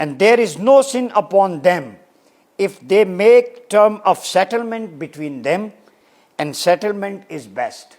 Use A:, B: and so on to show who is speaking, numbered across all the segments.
A: and there is no sin upon them if they make term of settlement between them and settlement is best।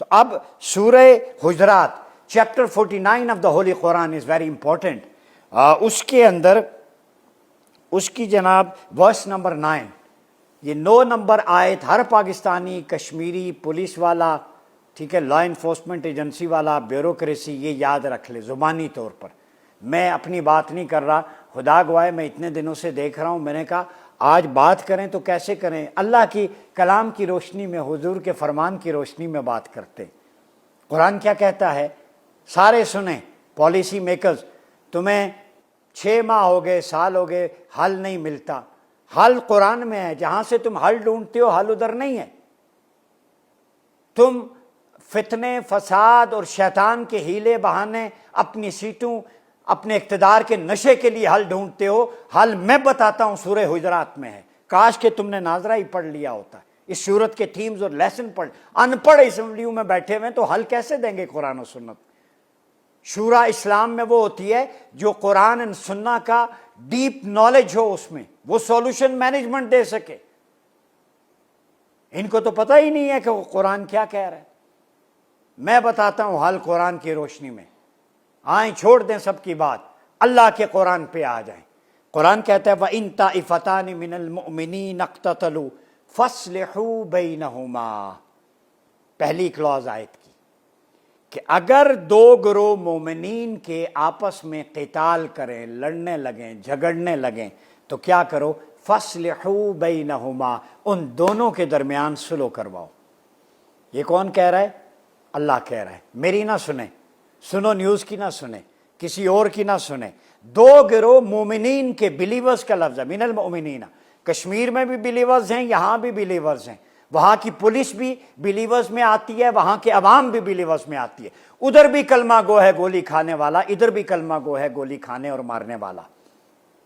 A: تو اب Surah Hujurat chapter 49 of the holy Quran is very important. اس کے اندر اس کی جناب verse number 9، یہ 9 number آیت ہر Pakistani, Kashmiri, police والا، ٹھیک ہے، لا انفورسمنٹ ایجنسی والا، بیوروکریسی، یہ یاد رکھ لے زبانی طور پر. میں اپنی بات نہیں کر رہا، خدا گواہ میں اتنے دنوں سے دیکھ رہا ہوں، میں نے کہا آج بات کریں تو کیسے کریں؟ اللہ کی کلام کی روشنی میں، حضور کے فرمان کی روشنی میں بات کرتے. قرآن کیا کہتا ہے سارے سنیں. پالیسی میکرز، تمہیں 6 ماہ ہو گئے، سال ہو گئے، حل نہیں ملتا. حل قرآن میں ہے. جہاں سے تم حل ڈھونڈتے ہو حل ادھر نہیں ہے. تم فتنے، فساد اور شیطان کے ہیلے بہانے، اپنی سیٹوں، اپنے اقتدار کے نشے کے لیے حل ڈھونڈتے ہو. حل میں بتاتا ہوں سورہ حجرات میں ہے. کاش کہ تم نے ناظرہ ہی پڑھ لیا ہوتا. اس صورت کے تھیمز اور لیسن پڑھ. ان پڑھ اسمبلیوں میں بیٹھے ہوئے تو حل کیسے دیں گے قرآن و سنت؟ شورا اسلام میں وہ ہوتی ہے جو قرآن و سنت کا ڈیپ نالج ہو، اس میں وہ سولوشن مینجمنٹ دے سکے. ان کو تو پتہ ہی نہیں ہے کہ وہ قرآن کیا کہہ رہا ہے. میں بتاتا ہوں حل قرآن کی روشنی میں. آئیں چھوڑ دیں سب کی بات، اللہ کے قرآن پہ آ جائیں. قرآن کہتا ہے وَإِن طَائِفَتَانِ مِنَ الْمُؤْمِنِينَ اقْتَتَلُوا فَاصْلِحُوا بَيْنَهُمَا. پہلی کلوز آیت کی کہ اگر 2 گروہ مومنین کے آپس میں قتال کریں، لڑنے لگیں، جھگڑنے لگیں، تو کیا کرو؟ فَاصْلِحُوا بَيْنَهُمَا، ان دونوں کے درمیان صلح کرواؤ. یہ کون کہہ رہا ہے؟ اللہ کہہ رہا ہے. میری نہ سنیں، سنو نیوز کی نہ سنیں، کسی اور کی نہ سنیں. 2 گروہ مومنین کے، بلیورز کا لفظ ہے، من المؤمنین. کشمیر میں بھی بلیورز ہیں، یہاں بھی بلیورز ہیں. وہاں کی پولیس بھی بلیورز میں آتی ہے، وہاں کے عوام بھی بلیورز میں آتی ہے. ادھر بھی کلمہ گو ہے گولی کھانے والا، ادھر بھی کلمہ گو ہے گولی کھانے اور مارنے والا.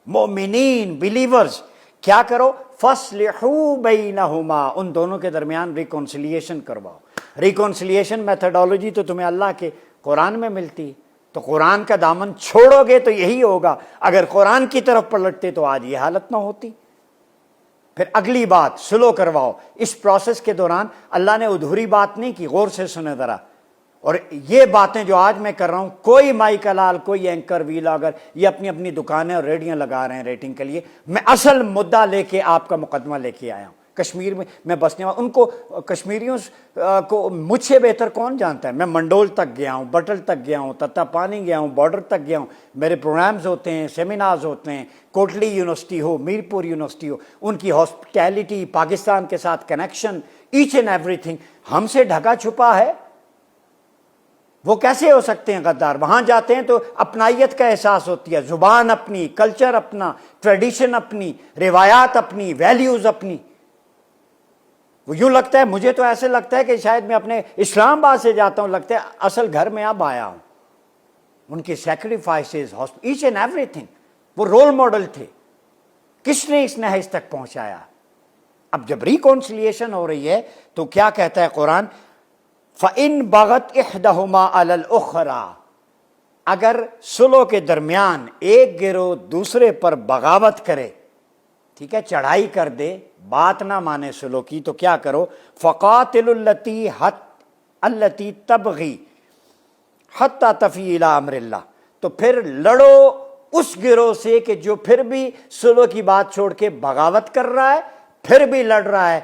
A: مومنین، بلیورز. کیا کرو؟ فَاصْلِحُوا بَيْنَهُمَا، ان دونوں کے درمیان ریکونسلیشن کرواؤ. ریکونسلیشن میتھڈالوجی تو تمہیں اللہ کے قرآن میں ملتی. تو قرآن کا دامن چھوڑو گے تو یہی ہوگا. اگر قرآن کی طرف پلٹتے تو آج یہ حالت نہ ہوتی. پھر اگلی بات، سلو کرواؤ. اس پروسیس کے دوران اللہ نے ادھوری بات نہیں کی. غور سے سنیں ذرا. اور یہ باتیں جو آج میں کر رہا ہوں، کوئی مائی کلال، کوئی اینکر، ویلاگر، یہ اپنی اپنی دکانیں اور ریڈیاں لگا رہے ہیں ریٹنگ کے لیے. میں اصل مدعا لے کے آپ کا مقدمہ لے کے آیا ہوں. کشمیر میں بسنے والا، ان کو کشمیریوں کو مجھ سے بہتر کون جانتا ہے. میں منڈول تک گیا ہوں، بٹل تک گیا ہوں، تتا پانی گیا ہوں، بارڈر تک گیا ہوں. میرے پروگرامز ہوتے ہیں، سیمینارز ہوتے ہیں. کوٹلی یونیورسٹی ہو، میرپور یونیورسٹی ہو، ان کی ہاسپٹیلٹی، پاکستان کے ساتھ کنیکشن، ایچ اینڈ ایوری تھنگ ہم سے ڈھکا چھپا ہے. وہ کیسے ہو سکتے ہیں غدار؟ وہاں جاتے ہیں تو اپنائیت کا احساس ہوتی ہے. زبان اپنی، کلچر اپنا، ٹریڈیشن اپنی، روایات اپنی، ویلیوز اپنی. وہ یوں لگتا ہے، مجھے تو ایسے لگتا ہے کہ شاید میں اپنے اسلام آباد سے جاتا ہوں، لگتا ہے اصل گھر میں اب آیا ہوں. ان کے سیکریفائسز، ایچ اینڈ ایوری تھنگ، وہ رول ماڈل تھے. کس نے اس نہج تک پہنچایا؟ اب جب ریکونسلیشن ہو رہی ہے تو کیا کہتا ہے قرآن؟ فَإِن بَغَتْ إِحْدَهُمَا عَلَى الْأُخْرَى، اگر صلح کے درمیان ایک گروہ دوسرے پر بغاوت کرے، ٹھیک ہے، چڑھائی کر دے، بات نہ مانے صلح کی، تو کیا کرو؟ فَقَاتِلُوا الَّتِي تَبْغِي حَتَّى تَفِيءَ إِلَىٰ أَمْرِ اللَّهِ، تو پھر لڑو اس گروہ سے کہ جو پھر بھی صلح کی بات چھوڑ کے بغاوت کر رہا ہے، پھر بھی لڑ رہا ہے.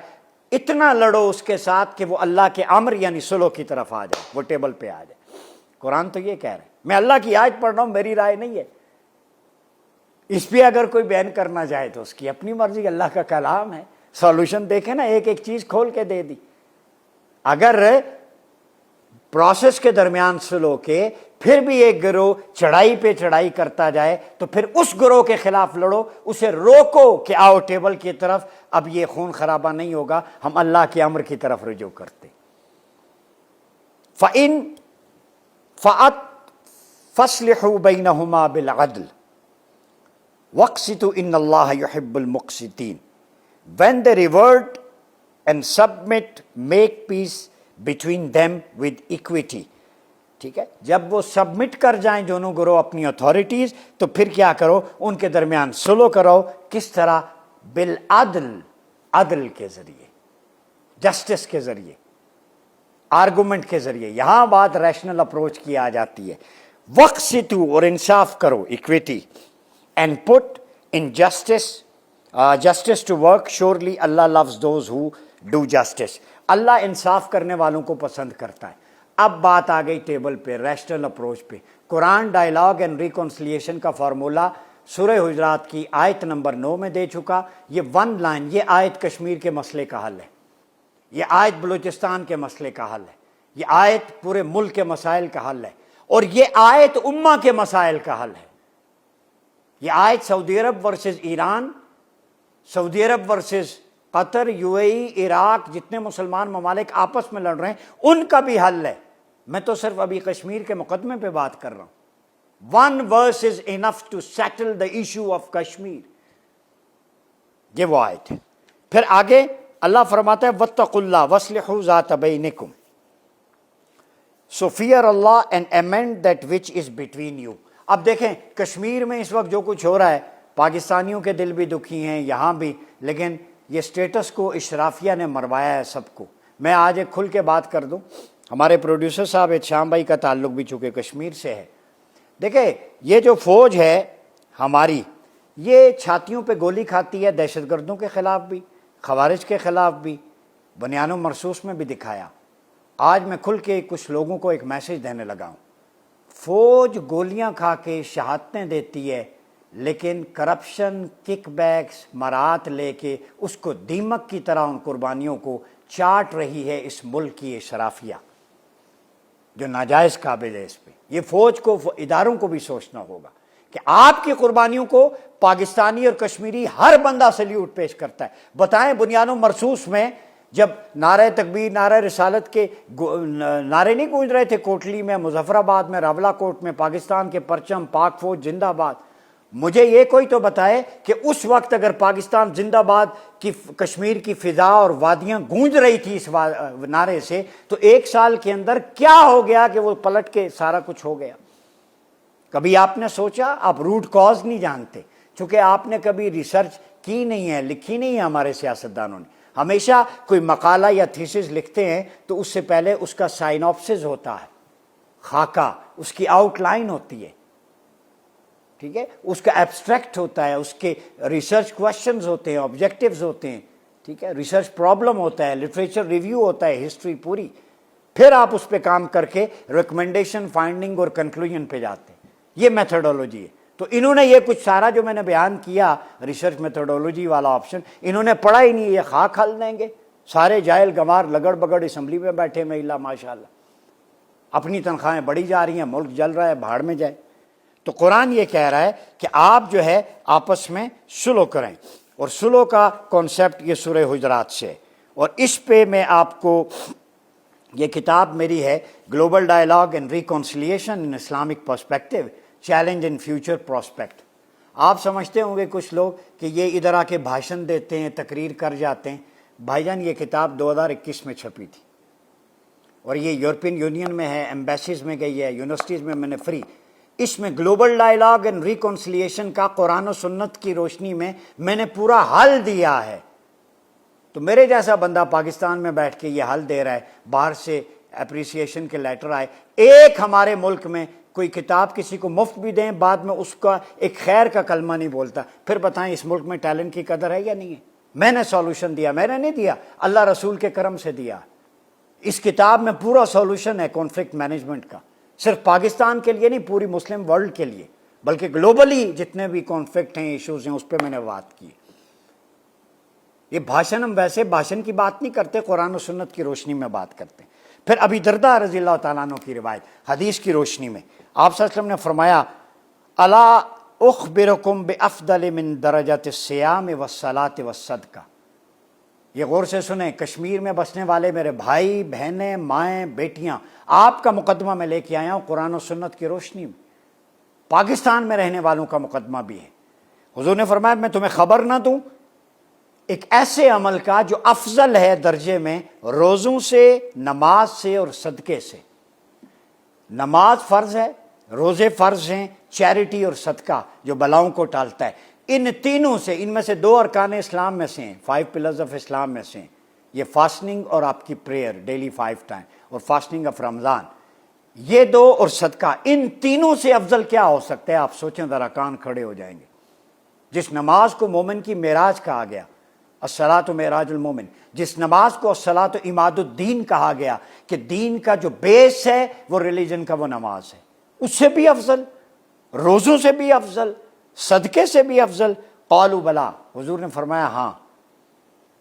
A: اتنا لڑو اس کے ساتھ کہ وہ اللہ کے امر یعنی صلح کی طرف آ جائے، وہ ٹیبل پہ آ جائے. قرآن تو یہ کہہ رہے ہیں. میں اللہ کی آیت پڑھ رہا ہوں، میری رائے نہیں ہے. اس پہ اگر کوئی بیان کرنا چاہے تو اس کی اپنی مرضی. اللہ کا کلام ہے. سولوشن دیکھیں نا، ایک ایک چیز کھول کے دے دی. اگر پروسیس کے درمیان سلو کے پھر بھی ایک گروہ چڑھائی پہ چڑھائی کرتا جائے تو پھر اس گروہ کے خلاف لڑو، اسے روکو کہ آؤ ٹیبل کی طرف. اب یہ خون خرابہ نہیں ہوگا، ہم اللہ کے امر کی طرف رجوع کرتے. فَأَصْلِحُوا بَيْنَهُمَا بِالْعَدْلِ وَاقْسِطُوا إِنَّ اللَّهَ يُحِبُّ الْمُقْسِطِينَ. When they revert and submit, make peace between them with equity. ٹھیک ہے، جب وہ سبمٹ کر جائیں دونوں گروہ اپنی اتھارٹیز، تو پھر کیا کرو؟ ان کے درمیان سلو کرو. کس طرح؟ بالعدل، عدل کے ذریعے، جسٹس کے ذریعے. آرگومنٹ کے ذریعے. یہاں بات ریشنل اپروچ کی آ جاتی ہے. وقسطوا اور انصاف کرو, equity, and put in justice to work, surely Allah loves those who do justice. Allah انصاف کرنے والوں کو پسند کرتا ہے. اب بات آ گئی ٹیبل پہ, ریشنل اپروچ پہ. قرآن ڈائلاگ اینڈ ریکنسلیشن کا فارمولا سورہ حجرات کی آیت نمبر 9 میں دے چکا. یہ ون لائن, یہ آیت کشمیر کے مسئلے کا حل ہے, یہ آیت بلوچستان کے مسئلے کا حل ہے, یہ آیت پورے ملک کے مسائل کا حل ہے, اور یہ آیت امہ کے مسائل کا حل ہے. یہ آیت Saudi Arab versus Iran, Saudi Arab versus Qatar, U A E, Iraq, جتنے مسلمان ممالک آپس میں لڑ رہے ہیں ان کا بھی حل ہے. میں تو صرف ابھی کشمیر کے مقدمے پہ بات کر رہا ہوں. One verse is enough to settle the issue of Kashmir. یہ وہ آیت ہے. پھر آگے اللہ فرماتا ہے وَاتَّقُوا اللَّهَ وَاصْلِحُوا ذَاتَ بَيْنِكُمْ. So fear Allah and amend that which is between you. اب دیکھیں کشمیر میں اس وقت جو کچھ ہو رہا ہے, پاکستانیوں کے دل بھی دکھی ہیں یہاں بھی, لیکن یہ سٹیٹس کو اشرافیہ نے مروایا ہے سب کو. میں آج ایک کھل کے بات کر دوں. ہمارے پروڈیوسر صاحب احتشام بھائی کا تعلق بھی چونکہ کشمیر سے ہے. دیکھیں یہ جو فوج ہے ہماری, یہ چھاتیوں پہ گولی کھاتی ہے دہشت گردوں کے خلاف بھی, خوارج کے خلاف بھی, بنیان و مرصوص میں بھی دکھایا. آج میں کھل کے کچھ لوگوں کو ایک میسج دینے لگا ہوں. فوج گولیاں کھا کے شہادتیں دیتی ہے, لیکن کرپشن, کک بیکس, مرات لے کے اس کو دیمک کی طرح ان قربانیوں کو چاٹ رہی ہے اس ملک کی اشرافیہ, جو ناجائز قابل ہے. اس پہ یہ فوج کو, اداروں کو بھی سوچنا ہوگا کہ آپ کی قربانیوں کو پاکستانی اور کشمیری ہر بندہ سلیوٹ پیش کرتا ہے. بتائیں بنیان و مرصوص میں جب نعرہ تکبیر, نعرہ رسالت کے نعرے نہیں گونج رہے تھے کوٹلی میں, مظفر آباد میں, راولہ کوٹ میں, پاکستان کے پرچم, پاک فوج زندہ باد, مجھے یہ کوئی تو بتائے کہ اس وقت اگر پاکستان زندہ باد کی کشمیر کی فضا اور وادیاں گونج رہی تھی اس نعرے سے, تو ایک سال کے اندر کیا ہو گیا کہ وہ پلٹ کے سارا کچھ ہو گیا؟ کبھی آپ نے سوچا؟ آپ روٹ کاز نہیں جانتے, چونکہ آپ نے کبھی ریسرچ کی نہیں ہے, لکھی نہیں ہے. ہمارے سیاستدانوں نے ہمیشہ کوئی مقالہ یا تھیسس لکھتے ہیں تو اس سے پہلے اس کا سائنوپسس ہوتا ہے, خاکہ, اس کی آؤٹ لائن ہوتی ہے, ٹھیک ہے, اس کا ایبسٹریکٹ ہوتا ہے, اس کے ریسرچ کوشچنز ہوتے ہیں, آبجیکٹیوز ہوتے ہیں, ٹھیک ہے, ریسرچ پرابلم ہوتا ہے, لٹریچر ریویو ہوتا ہے, ہسٹری پوری. پھر آپ اس پہ کام کر کے ریکمنڈیشن, فائنڈنگ اور کنکلوژن پہ جاتے ہیں. یہ میتھڈولوجی ہے. تو انہوں نے یہ کچھ سارا جو میں نے بیان کیا ریسرچ میتھڈولوجی والا آپشن, انہوں نے پڑھا ہی نہیں. یہ خاک ہل دیں گے سارے جاہل گنوار لگڑ بگڑ اسمبلی میں بیٹھے میں اللہ ماشاء اللہ, اپنی تنخواہیں بڑھی جا رہی ہیں, ملک جل رہا ہے, بھاڑ میں جائے. تو قرآن یہ کہہ رہا ہے کہ آپ جو ہے آپس میں سلو کریں, اور سلو کا کانسیپٹ یہ سورہ حجرات سے. اور اس پہ میں آپ کو, یہ کتاب میری ہے global dialogue and reconciliation in Islamic perspective, challenge in future prospect. آپ سمجھتے ہوں گے کچھ لوگ کہ یہ ادھر آ کے بھاشن دیتے ہیں, تقریر کر جاتے ہیں. بھائی جان یہ کتاب 2021 میں چھپی تھی, اور یہ یورپین یونین میں ہے, ایمبیسیز میں گئی ہے, یونیورسٹیز میں میں نے فری. اس میں گلوبل ڈائلاگ اینڈ ریکنسلیشن کا قرآن و سنت کی روشنی میں میں نے پورا حل دیا ہے. تو میرے جیسا بندہ پاکستان میں بیٹھ کے یہ حل دے رہا ہے, باہر سے اپریسیشن کے لیٹر آئے. ایک ہمارے ملک میں کوئی کتاب کسی کو مفت بھی دیں, بعد میں اس کا ایک خیر کا کلمہ نہیں بولتا. پھر بتائیں اس ملک میں ٹیلنٹ کی قدر ہے یا نہیں ہے؟ میں نے سولوشن دیا, میں نے نہیں دیا, اللہ رسول کے کرم سے دیا. اس کتاب میں پورا سولوشن ہے کانفلکٹ مینجمنٹ کا, صرف پاکستان کے لیے نہیں, پوری مسلم ورلڈ کے لیے, بلکہ گلوبلی جتنے بھی کانفلکٹ ہیں, ایشوز ہیں, اس پہ میں نے بات کی. یہ بھاشن, ہم ویسے بھاشن کی بات نہیں کرتے, قرآن و سنت کی روشنی میں بات کرتے ہیں. پھر ابی درداء رضی اللہ تعالیٰ عنہ کی روایت, حدیث کی روشنی میں آپ صلی اللہ علیہ وسلم نے فرمایا الا اخبرکم بافضل من درجات الصیام والصلاۃ والصدقہ. یہ غور سے سنیں, کشمیر میں بسنے والے میرے بھائی بہنیں, مائیں, بیٹیاں, آپ کا مقدمہ میں لے کے آیا ہوں قرآن و سنت کی روشنی میں. پاکستان میں رہنے والوں کا مقدمہ بھی ہے. حضور نے فرمایا میں تمہیں خبر نہ دوں ایک ایسے عمل کا جو افضل ہے درجے میں, روزوں سے, نماز سے اور صدقے سے. نماز فرض ہے, روزے فرض ہیں, چیریٹی اور صدقہ جو بلاؤں کو ٹالتا ہے. ان تینوں سے, ان میں سے 2 ارکان اسلام میں سے ہیں, 5 پلرز آف اسلام میں سے ہیں, یہ فاسٹنگ اور آپ کی پریئر ڈیلی 5 ٹائم اور فاسٹنگ آف رمضان، یہ دو اور صدقہ، ان تینوں سے افضل کیا ہو سکتا ہے؟ آپ سوچیں ذرا، کان کھڑے ہو جائیں گے۔ جس نماز کو مومن کی معراج کہا گیا، الصلاۃ معراج المومن، جس نماز کو الصلاۃ عماد الدین کہا گیا کہ دین کا جو بیس ہے وہ ریلیجن کا وہ نماز ہے، اس سے بھی افضل، روزوں سے بھی افضل، صدقے سے بھی افضل۔ قالوا بلا، حضور نے فرمایا ہاں۔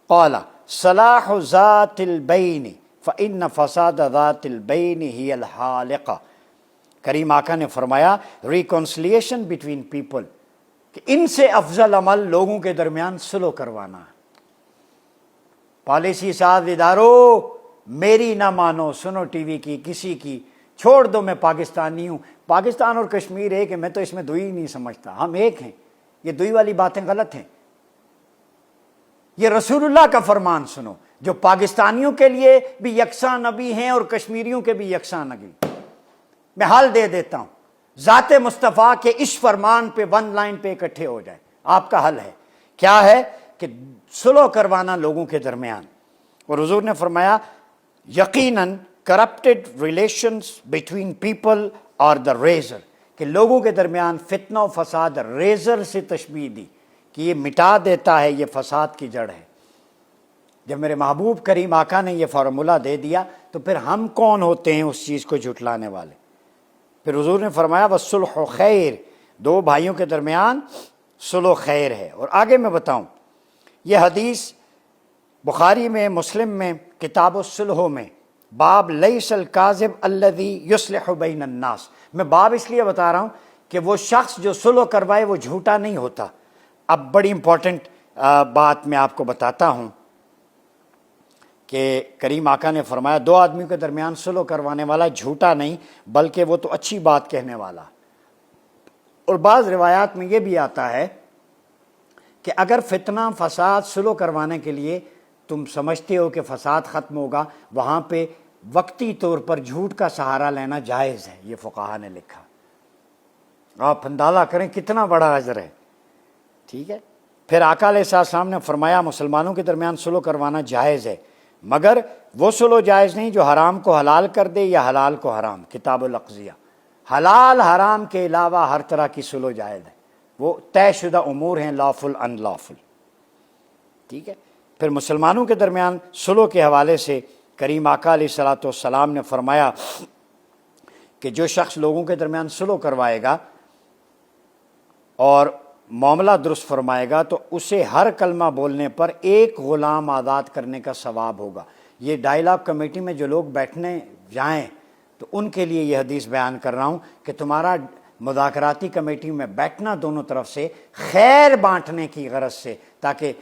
A: قال صلاح ذات البین فإن فساد ذات البین ہی الحالقہ، کریم آقا نے فرمایا ریکنسلیشن بٹوین پیپل، کہ ان سے افضل عمل لوگوں کے درمیان سلو کروانا ہے۔ پالیسی ساز اداروں، میری نہ مانو، سنو ٹی وی کی، کسی کی، چھوڑ دو میں پاکستانی ہوں، پاکستان اور کشمیر ایک ہے، میں تو اس میں دوئی نہیں سمجھتا، ہم ایک ہیں، یہ دوئی والی باتیں غلط ہیں۔ یہ رسول اللہ کا فرمان سنو، جو پاکستانیوں کے لیے بھی یکساں نبی ہیں اور کشمیریوں کے بھی یکساں نبی۔ میں حل دے دیتا ہوں، ذات مصطفیٰ کے اس فرمان پہ 1 لائن پہ اکٹھے ہو جائیں۔ آپ کا حل ہے، کیا ہے؟ کہ سلو کروانا لوگوں کے درمیان۔ اور حضور نے فرمایا یقیناً کرپٹڈ ریلیشنز بٹوین پیپل اور دا ریزر، کہ لوگوں کے درمیان فتنہ و فساد ریزر سے تشبیہ دی کہ یہ مٹا دیتا ہے، یہ فساد کی جڑ ہے۔ جب میرے محبوب کریم آقا نے یہ فارمولہ دے دیا تو پھر ہم کون ہوتے ہیں اس چیز کو جھٹلانے والے؟ پھر حضور نے فرمایا والصلح خیر، دو بھائیوں کے درمیان صلح خیر ہے۔ اور آگے میں بتاؤں، یہ حدیث بخاری میں، مسلم میں، کتاب الصلح میں، باب لیس الکاذب الذی یصلح بین الناس، میں باب اس لیے بتا رہا ہوں کہ وہ شخص جو صلح کروائے وہ جھوٹا نہیں ہوتا۔ اب بڑی امپورٹنٹ بات میں آپ کو بتاتا ہوں کہ کریم آقا نے فرمایا 2 آدمیوں کے درمیان صلح کروانے والا جھوٹا نہیں بلکہ وہ تو اچھی بات کہنے والا۔ اور بعض روایات میں یہ بھی آتا ہے کہ اگر فتنہ فساد صلح کروانے کے لیے تم سمجھتے ہو کہ فساد ختم ہوگا، وہاں پہ وقتی طور پر جھوٹ کا سہارا لینا جائز ہے، یہ فقہا نے لکھا۔ آپ اندازہ کریں کتنا بڑا اجر ہے، ٹھیک ہے۔ پھر آقا علیہ السلام نے فرمایا مسلمانوں کے درمیان صلح کروانا جائز ہے، مگر وہ صلح جائز نہیں جو حرام کو حلال کر دے یا حلال کو حرام، کتاب الاقضیہ۔ حلال حرام کے علاوہ ہر طرح کی صلح جائز ہے، وہ طے شدہ امور ہیں، لافل ان لافل، ٹھیک ہے۔ پھر مسلمانوں کے درمیان صلح کے حوالے سے کریم آقا علیہ السلام نے فرمایا کہ جو شخص لوگوں کے درمیان صلح کروائے گا اور معاملہ درست فرمائے گا تو اسے ہر کلمہ بولنے پر 1 غلام آزاد کرنے کا ثواب ہوگا۔ یہ ڈائلاگ کمیٹی میں جو لوگ بیٹھنے جائیں تو ان کے لیے یہ حدیث بیان کر رہا ہوں کہ تمہارا مذاکراتی کمیٹی میں بیٹھنا دونوں طرف سے خیر بانٹنے کی غرض سے، تاکہ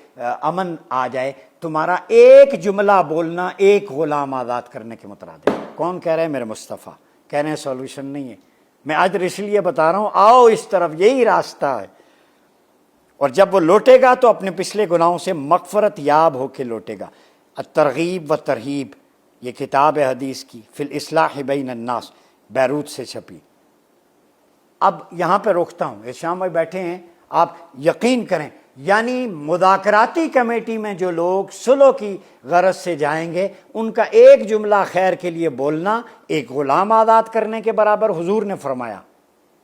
A: امن آ جائے، تمہارا 1 جملہ بولنا 1 غلام آزاد کرنے کے مترادف ہے۔ کون کہہ رہے ہیں؟ میرے مصطفیٰ کہہ رہے ہیں سولوشن نہیں ہے، میں اجر اس لیے بتا رہا ہوں، آؤ اس طرف، یہی راستہ ہے۔ اور جب وہ لوٹے گا تو اپنے پچھلے گناہوں سے مغفرت یاب ہو کے لوٹے گا۔ الترغیب و ترہیب، یہ کتاب ہے حدیث کی، فی الاصلاح بین الناس، بیروت سے چھپی۔ اب یہاں پہ روکتا ہوں، ارشاد بھائی بیٹھے ہیں، آپ یقین کریں، یعنی مذاکراتی کمیٹی میں جو لوگ صلح کی غرض سے جائیں گے ان کا 1 جملہ خیر کے لیے بولنا 1 غلام آزاد کرنے کے برابر، حضور نے فرمایا،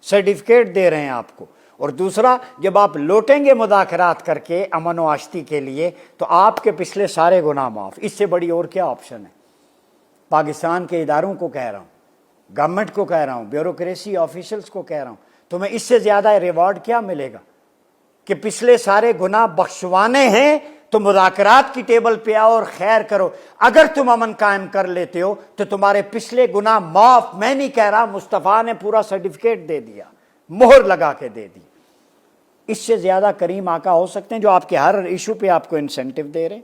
A: سرٹیفکیٹ دے رہے ہیں آپ کو۔ اور دوسرا، جب آپ لوٹیں گے مذاکرات کر کے امن و آشتی کے لیے تو آپ کے پچھلے سارے گناہ معاف۔ اس سے بڑی اور کیا آپشن ہے؟ پاکستان کے اداروں کو کہہ رہا ہوں، گورنمنٹ کو کہہ رہا ہوں، بیوروکریسی آفیشلز کو کہہ رہا ہوں، تمہیں اس سے زیادہ ریوارڈ کیا ملے گا کہ پچھلے سارے گناہ بخشوانے ہیں تو مذاکرات کی ٹیبل پہ آؤ اور خیر کرو۔ اگر تم امن قائم کر لیتے ہو تو تمہارے پچھلے گناہ معاف۔ میں نہیں کہہ رہا، مصطفیٰ نے پورا سرٹیفکیٹ دے دیا، مہر لگا کے دے دی۔ اس سے زیادہ کریم آقا ہو سکتے ہیں جو آپ کے ہر ایشو پہ آپ کو انسینٹیو دے رہے ہیں؟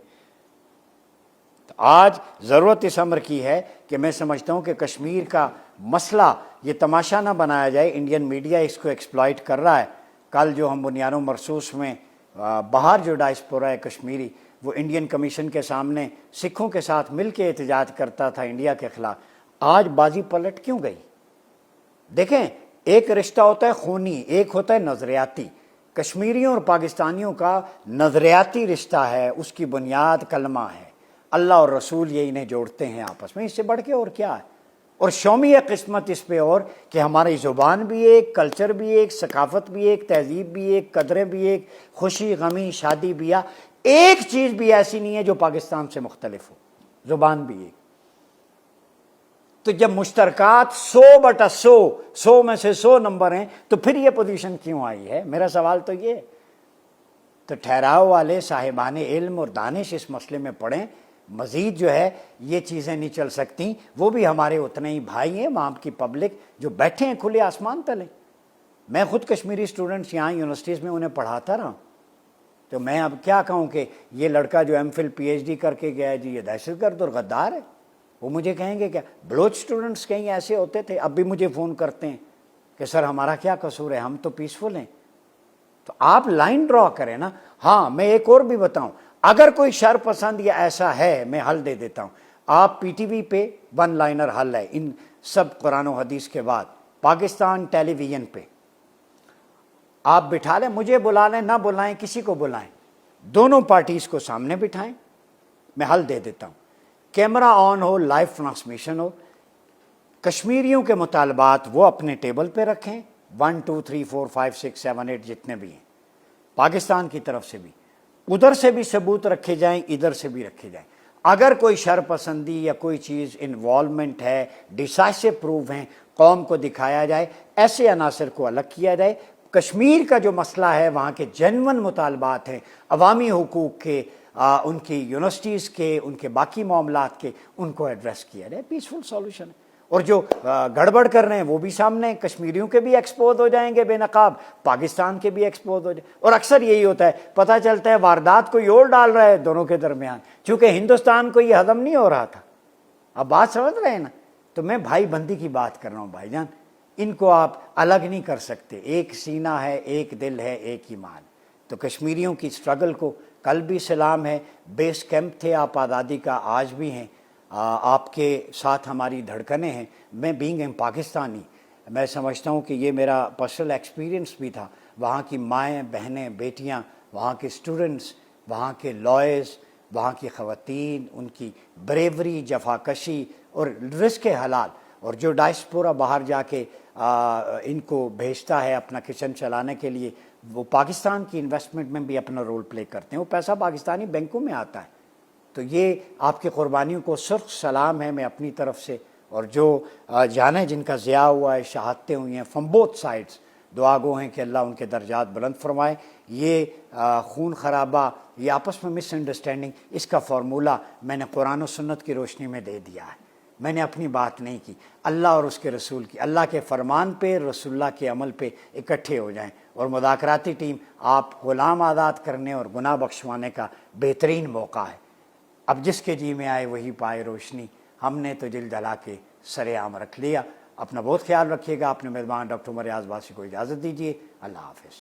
A: تو آج ضرورت اس امر کی ہے کہ میں سمجھتا ہوں کہ کشمیر کا مسئلہ یہ تماشا نہ بنایا جائے، انڈین میڈیا اس کو ایکسپلائٹ کر رہا ہے۔ کل جو ہم بنیاد و مرصوص میں باہر جو ڈائسپورا ہے کشمیری، وہ انڈین کمیشن کے سامنے سکھوں کے ساتھ مل کے احتجاج کرتا تھا انڈیا کے خلاف، آج بازی پلٹ کیوں گئی؟ دیکھیں، ایک رشتہ ہوتا ہے خونی، ایک ہوتا ہے نظریاتی۔ کشمیریوں اور پاکستانیوں کا نظریاتی رشتہ ہے، اس کی بنیاد کلمہ ہے۔ اللہ اور رسول یہ انہیں جوڑتے ہیں آپس میں، اس سے بڑھ کے اور کیا ہے؟ اور شومی قسمت اس پہ اور کہ ہماری زبان بھی ایک، کلچر بھی ایک، ثقافت بھی ایک، تہذیب بھی ایک، قدریں بھی ایک، خوشی غمی شادی بیاہ، ایک چیز بھی ایسی نہیں ہے جو پاکستان سے مختلف ہو، زبان بھی ایک۔ تو جب مشترکات 100/100، 100 میں سے 100 نمبر ہیں، تو پھر یہ پوزیشن کیوں آئی ہے؟ میرا سوال تو یہ ہے۔ تو ٹھہراؤ والے صاحبان علم اور دانش اس مسئلے میں پڑھیں، مزید جو ہے یہ چیزیں نہیں چل سکتی۔ وہ بھی ہمارے اتنے ہی بھائی ہیں وہاں کی پبلک جو بیٹھے ہیں کھلے آسمان تلے۔ میں خود کشمیری اسٹوڈنٹس یہاں یونیورسٹیز میں انہیں پڑھاتا رہا، تو میں اب کیا کہوں کہ یہ لڑکا جو M Phil P H D کر کے گیا ہے جی یہ دہشت گرد اور غدار ہے۔ وہ مجھے کہیں گے کیا بلوچ اسٹوڈنٹس کہیں ایسے ہوتے تھے، اب بھی مجھے فون کرتے ہیں کہ سر ہمارا کیا قصور ہے، ہم تو پیسفل ہیں۔ تو آپ لائن ڈرا کریں نا۔ ہاں میں ایک اور بھی بتاؤں، اگر کوئی شر پسند یا ایسا ہے میں حل دے دیتا ہوں۔ آپ پی ٹی وی پہ 1 لائنر حل ہے ان سب قرآن و حدیث کے بعد، پاکستان ٹیلی ویژن پہ آپ بٹھا لیں، مجھے بلا لیں، نہ بلائیں، کسی کو بلائیں، دونوں پارٹیز کو سامنے بٹھائیں، میں حل دے دیتا ہوں۔ کیمرہ آن ہو، لائیو ٹرانسمیشن ہو، کشمیریوں کے مطالبات وہ اپنے ٹیبل پہ رکھیں، 1 2 3 4 5 6 7 8 جتنے بھی ہیں، پاکستان کی طرف سے بھی، ادھر سے بھی ثبوت رکھے جائیں، ادھر سے بھی رکھے جائیں۔ اگر کوئی شر پسندی یا کوئی چیز انوالومنٹ ہے، ڈیسائسو پروف ہیں، قوم کو دکھایا جائے، ایسے عناصر کو الگ کیا جائے۔ کشمیر کا جو مسئلہ ہے، وہاں کے جینون مطالبات ہیں عوامی حقوق کے، ان کی یونیورسٹیز کے، ان کے باقی معاملات کے، ان کو ایڈریس کیا جائے، پیسفل سولوشن ہے۔ اور جو گڑبڑ کر رہے ہیں وہ بھی سامنے ہیں، کشمیریوں کے بھی ایکسپوز ہو جائیں گے بے نقاب، پاکستان کے بھی ایکسپوز ہو جائیں۔ اور اکثر یہی ہوتا ہے، پتہ چلتا ہے واردات کوئی اور ڈال رہا ہے دونوں کے درمیان، چونکہ ہندوستان کو یہ ہضم نہیں ہو رہا تھا۔ اب بات سمجھ رہے ہیں نا؟ تو میں بھائی بندی کی بات کر رہا ہوں بھائی جان، ان کو آپ الگ نہیں کر سکتے، ایک سینہ ہے، ایک دل ہے، ایک ایمان۔ تو کشمیریوں کی اسٹرگل کو کل بھی سلام ہے، بیس کیمپ تھے آپ آزادی کا، آج بھی ہیں، آپ کے ساتھ ہماری دھڑکنیں ہیں۔ میں بینگ اے پاکستانی، میں سمجھتا ہوں کہ یہ میرا پرسنل ایکسپیرینس بھی تھا۔ وہاں کی مائیں، بہنیں، بیٹیاں، وہاں کے اسٹوڈنٹس، وہاں کے لائرز، وہاں کی خواتین، ان کی بریوری، جفاکشی اور رزق حلال، اور جو ڈائسپورا باہر جا کے ان کو بھیجتا ہے اپنا کچن چلانے کے لیے، وہ پاکستان کی انویسٹمنٹ میں بھی اپنا رول پلے کرتے ہیں، وہ پیسہ پاکستانی بینکوں میں آتا ہے۔ تو یہ آپ کی قربانیوں کو سرخ سلام ہے میں اپنی طرف سے، اور جو جانیں جن کا ضیاع ہوا ہے، شہادتیں ہوئی ہیں فرام بوتھ سائڈس، دعا گو ہیں کہ اللہ ان کے درجات بلند فرمائے۔ یہ خون خرابہ، یہ آپس میں مس انڈرسٹینڈنگ، اس کا فارمولہ میں نے قرآن و سنت کی روشنی میں دے دیا ہے، میں نے اپنی بات نہیں کی، اللہ اور اس کے رسول کی، اللہ کے فرمان پہ، رسول اللہ کے عمل پہ اکٹھے ہو جائیں۔ اور مذاکراتی ٹیم آپ غلام آزاد کرنے اور گناہ بخشوانے کا بہترین موقع ہے۔ اب جس کے جی میں آئے وہی پائے روشنی، ہم نے تو دل جلا کے سر عام رکھ لیا۔ اپنا بہت خیال رکھیے گا۔ اپنے میزبان ڈاکٹر عمر ریاض باسی کو اجازت دیجیے، اللہ حافظ۔